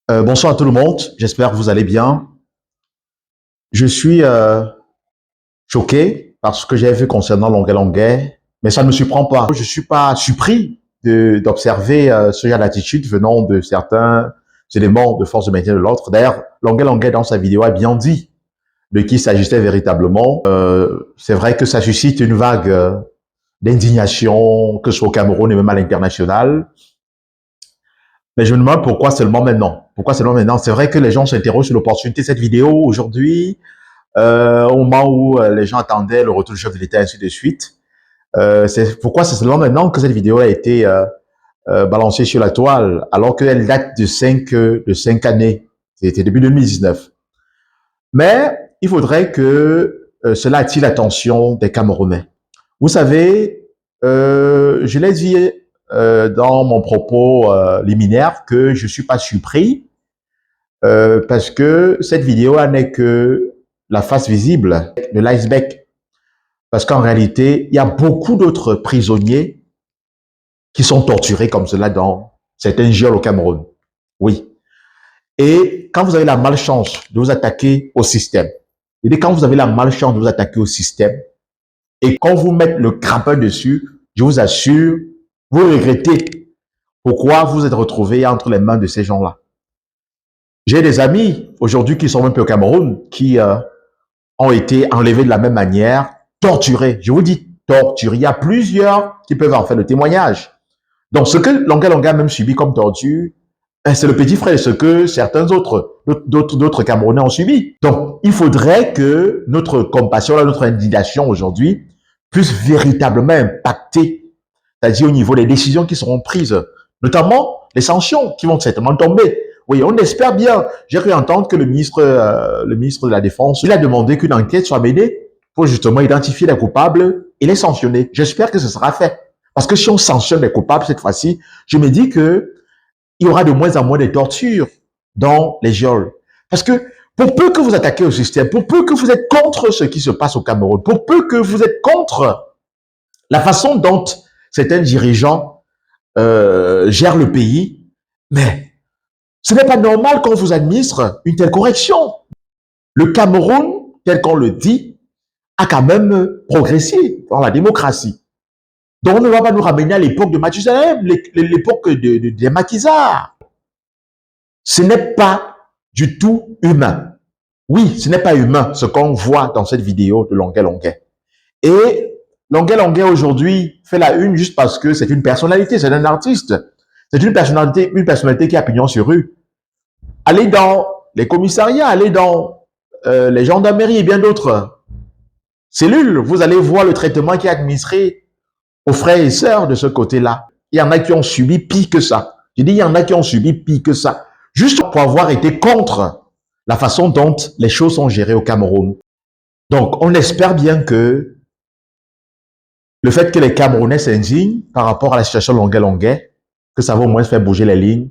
Bonsoir à tout le monde, j'espère que vous allez bien. Je suis choqué par ce que j'ai vu concernant Longuet Longuet, mais ça ne me surprend pas. Je ne suis pas surpris d'observer ce genre d'attitude venant de certains éléments de force de maintien de l'ordre. D'ailleurs, Longuet Longuet, dans sa vidéo, a bien dit de qui s'agissait véritablement. C'est vrai que ça suscite une vague d'indignation, que ce soit au Cameroun et même à l'international. Mais je me demande pourquoi seulement maintenant. Pourquoi seulement maintenant? C'est vrai que les gens s'interrogent sur l'opportunité de cette vidéo aujourd'hui, au moment où les gens attendaient le retour du chef de l'État, et ainsi de suite. Pourquoi c'est seulement maintenant que cette vidéo a été balancée sur la toile, alors qu'elle date de 5 années. C'était début 2019. Mais il faudrait que cela attire l'attention des Camerounais. Vous savez, je l'ai dit dans mon propos liminaire que je ne suis pas surpris parce que cette vidéo n'est que la face visible de l'iceberg. Parce qu'en réalité, il y a beaucoup d'autres prisonniers qui sont torturés comme cela dans certains geôles au Cameroun. Oui. Et quand vous avez la malchance de vous attaquer au système, et quand vous avez la malchance de vous attaquer au système, et qu'on vous mette le grappin dessus, je vous assure, vous regrettez pourquoi vous êtes retrouvé entre les mains de ces gens-là. J'ai des amis aujourd'hui qui sont un peu au Cameroun, qui ont été enlevés de la même manière, torturés. Je vous dis torturés. Il y a plusieurs qui peuvent en faire le témoignage. Donc, ce que Longuet Longuet a même subi comme torture, c'est le petit frère de ce que certains d'autres Camerounais ont subi. Donc, il faudrait que notre compassion, notre indignation aujourd'hui puisse véritablement impacter, c'est-à-dire au niveau des décisions qui seront prises, notamment les sanctions qui vont certainement tomber. Oui, on espère bien. J'ai cru entendre que le ministre de la Défense, il a demandé qu'une enquête soit menée pour justement identifier les coupables et les sanctionner. J'espère que ce sera fait. Parce que si on sanctionne les coupables cette fois-ci, je me dis que il y aura de moins en moins de tortures dans les geôles. Parce que pour peu que vous attaquez au système, pour peu que vous êtes contre ce qui se passe au Cameroun, pour peu que vous êtes contre la façon dont certains dirigeants gèrent le pays, mais ce n'est pas normal qu'on vous administre une telle correction. Le Cameroun, tel qu'on le dit, a quand même progressé dans la démocratie. Donc on ne va pas nous ramener à l'époque de Mathusalem, l'époque des maquisards. Ce n'est pas du tout humain. Oui, ce n'est pas humain ce qu'on voit dans cette vidéo de Longuet Longuet. Et Longuet Longuet aujourd'hui fait la une juste parce que c'est une personnalité, c'est un artiste. C'est une personnalité qui a pignon sur rue. Allez dans les commissariats, allez dans les gendarmeries et bien d'autres cellules, vous allez voir le traitement qui est administré aux frères et sœurs de ce côté-là. Il y en a qui ont subi pire que ça. Je dis, il y en a qui ont subi pire que ça. Juste pour avoir été contre la façon dont les choses sont gérées au Cameroun. Donc, on espère bien que le fait que les Camerounais s'indignent par rapport à la situation Longuet Longuet, que ça va au moins faire bouger les lignes,